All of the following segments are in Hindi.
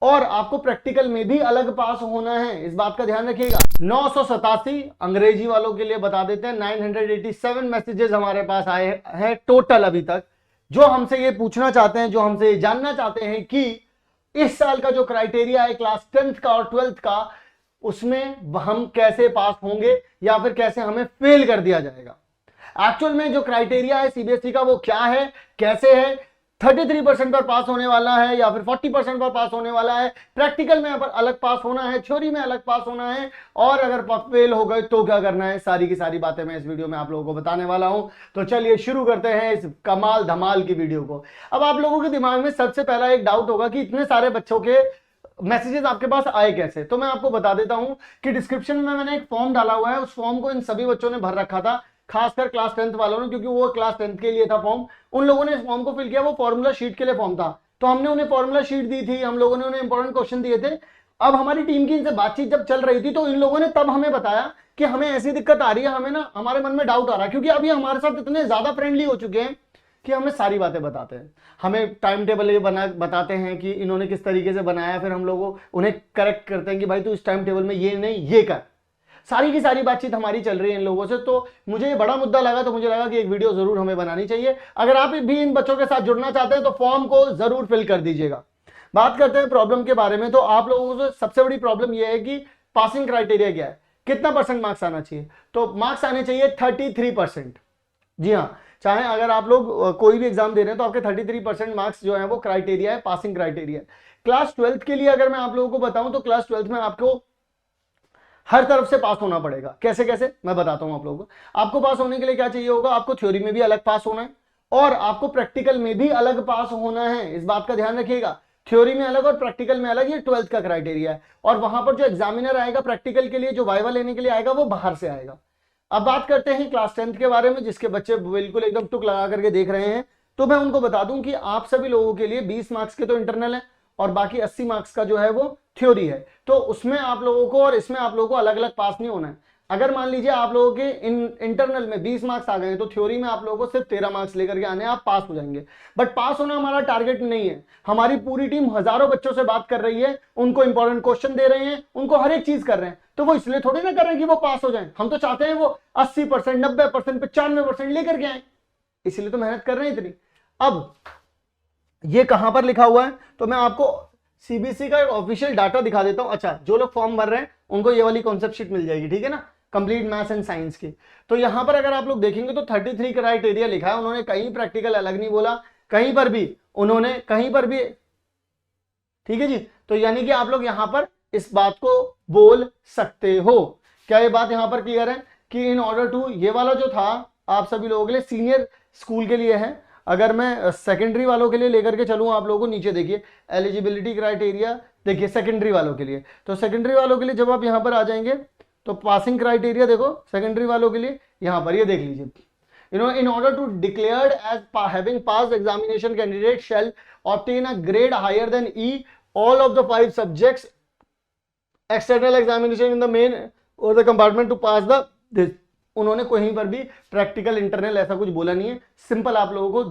और आपको प्रैक्टिकल में भी अलग पास होना है, इस बात का ध्यान रखिएगा। 987 अंग्रेजी वालों के लिए बता देते हैं, 987 मैसेजेस हमारे पास आए हैं टोटल अभी तक, जो हमसे ये पूछना चाहते हैं, जो हमसे ये जानना चाहते हैं कि इस साल का जो क्राइटेरिया है क्लास 10th का और 12th का, उसमें हम कैसे पास होंगे या फिर कैसे हमें फेल कर दिया जाएगा। एक्चुअल में जो क्राइटेरिया है सीबीएसई का वो क्या है, कैसे है, 33% पर पास होने वाला है या फिर 40% पर पास होने वाला है, प्रैक्टिकल में पर अलग पास होना है, थ्योरी में अलग पास होना है, और अगर फेल हो गए तो क्या करना है, सारी की सारी बातें मैं इस वीडियो में आप लोगों को बताने वाला हूं। तो चलिए शुरू करते हैं इस कमाल धमाल की वीडियो को। अब आप लोगों के दिमाग में सबसे पहला एक डाउट होगा कि इतने सारे बच्चों के मैसेजेस आपके पास आए कैसे। तो मैं आपको बता देता हूं कि डिस्क्रिप्शन में मैंने एक फॉर्म डाला हुआ है, उस फॉर्म को इन सभी बच्चों ने भर रखा था, खासकर क्लास 10th वालों ने, क्योंकि वो क्लास 10th के लिए था फॉर्म। उन लोगों ने इस फॉर्म को फिल किया, वो फॉर्मूला शीट के लिए फॉर्म था, तो हमने उन्हें फॉर्मूला शीट दी थी, हम लोगों ने उन्हें इंपॉर्टेंट क्वेश्चन दिए थे। अब हमारी टीम की इनसे बातचीत जब चल रही थी तो इन लोगों ने तब हमें बताया कि हमें ऐसी दिक्कत आ रही है, हमें ना हमारे मन में डाउट आ रहा है, क्योंकि अभी हमारे साथ इतने ज्यादा फ्रेंडली हो चुके हैं कि हमें सारी बातें बताते हैं, हमें टाइम टेबल ये बना बताते हैं कि इन्होंने किस तरीके से बनाया, फिर हम लोगों उन्हें करेक्ट करते हैं कि भाई तू इस टाइम टेबल में ये नहीं ये कर। सारी की सारी बातचीत हमारी चल रही है इन लोगों से, तो मुझे ये बड़ा मुद्दा लगा, तो मुझे लगा कि एक वीडियो जरूर हमें बनानी चाहिए। अगर आप भी इन बच्चों के साथ जुड़ना चाहते हैं तो फॉर्म को जरूर फिल कर दीजिएगा। बात करते हैं प्रॉब्लम के बारे में। तो आप लोगों को सबसे बड़ी प्रॉब्लम यह है कि पासिंग क्राइटेरिया क्या है, कितना परसेंट मार्क्स आना चाहिए। तो मार्क्स आने चाहिए 33%। जी हाँ, चाहे अगर आप लोग कोई भी एग्जाम दे रहे हैं तो आपके 33% मार्क्स जो है वो क्राइटेरिया है, पासिंग क्राइटेरिया। क्लास 12th के लिए अगर मैं आप लोगों को बताऊं तो क्लास 12th में आपको हर तरफ से पास होना पड़ेगा। कैसे कैसे मैं बताता हूं आप लोगों को। आपको पास होने के लिए क्या चाहिए होगा, आपको थ्योरी में भी अलग पास होना है और आपको प्रैक्टिकल में भी अलग पास होना है, इस बात का ध्यान रखिएगा। थ्योरी में अलग और प्रैक्टिकल में अलग, ये 12th का क्राइटेरिया है। और वहां पर जो एग्जामिनर आएगा प्रैक्टिकल के लिए, जो वाइवा लेने के लिए आएगा, वो बाहर से आएगा। अब बात करते हैं क्लास 10th के बारे में, जिसके बच्चे बिल्कुल एकदम टुक लगा करके देख रहे हैं। तो मैं उनको बता दूं कि आप सभी लोगों के लिए 20 मार्क्स के तो इंटरनल है और बाकी 80 मार्क्स का जो है वो थ्योरी है। तो उसमें आप लोगों को और इसमें आप लोगों को अलग अलग पास नहीं होना है। अगर मान लीजिए आप लोगों के इंटरनल में 20 मार्क्स आ गए तो थ्योरी में आप लोगों को सिर्फ 13 मार्क्स लेकर के आने हैं, आप पास हो जाएंगे। बट पास होना हमारा टारगेट नहीं है। हमारी पूरी टीम हजारों बच्चों से बात कर रही है, उनको इंपॉर्टेंट क्वेश्चन दे रहे हैं, उनको हर एक चीज कर रहे हैं, तो वो इसलिए थोड़ी ना कर रहे हैं कि वो पास हो जाए। हम तो चाहते हैं वो 80%, 90%, 95% लेकर के आए, इसलिए तो मेहनत कर रहे हैं इतनी। अब ये कहां पर लिखा हुआ है, तो मैं आपको सीबीएसई का एक ऑफिशियल डाटा दिखा देता हूं। अच्छा, जो लोग फॉर्म भर रहे हैं उनको ये वाली कॉन्सेप्ट शीट मिल जाएगी, ठीक है ना, कंप्लीट मैथ्स एंड साइंस की। तो यहां पर अगर आप लोग देखेंगे तो 33 क्राइटेरिया लिखा है। उन्होंने कहीं प्रैक्टिकल अलग नहीं बोला, कहीं पर भी उन्होंने कहीं पर भी, ठीक है जी। तो यानी कि आप लोग यहां पर इस बात को बोल सकते हो। क्या ये बात यहां पर क्लियर है कि इन ऑर्डर टू, ये वाला जो था आप सभी लोगों के लिए सीनियर स्कूल के लिए है। अगर मैं सेकेंडरी वालों के लिए लेकर के चलूं, आप लोगों को नीचे देखिए एलिजिबिलिटी क्राइटेरिया, देखिए सेकेंडरी वालों के लिए। तो सेकेंडरी वालों के लिए जब आप यहां पर आ जाएंगे तो पासिंग क्राइटेरिया देखो सेकेंडरी वालों के लिए, यहां पर ये देख लीजिए, in order to declared as having passed examination, candidate shall obtain a grade higher than E all of the 5 subjects external examination in the main or the compartment to pass the this। उन्होंने कहीं पर भी प्रैक्टिकल इंटरनल ऐसा कुछ बोला नहीं है, सिंपल आप लोगों को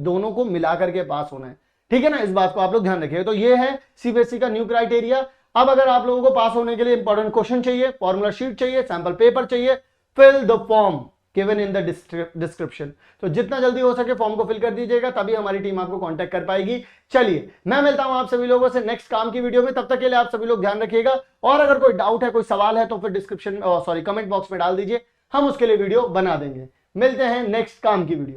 दोनों को मिला करके पास होना है, ठीक है ना। इस बात को आप लोग ध्यान रखिए। तो ये है सीबीएसई का न्यू क्राइटेरिया। अब अगर आप लोगों को पास होने के लिए इंपॉर्टेंट क्वेश्चन चाहिए, फॉर्मूला शीट चाहिए, सैंपल पेपर चाहिए, fill the form given in the description. तो जितना जल्दी हो सके फॉर्म को फिल कर दीजिएगा, तभी हमारी टीम आपको कांटेक्ट कर पाएगी। चलिए मैं मिलता हूं आप सभी लोगों से नेक्स्ट काम की वीडियो में, तब तक के लिए आप सभी लोग ध्यान रखिएगा। और अगर कोई डाउट है, कोई सवाल है तो फिर डिस्क्रिप्शन कमेंट बॉक्स में डाल दीजिए, हम उसके लिए वीडियो बना देंगे। मिलते हैं नेक्स्ट काम की वीडियो।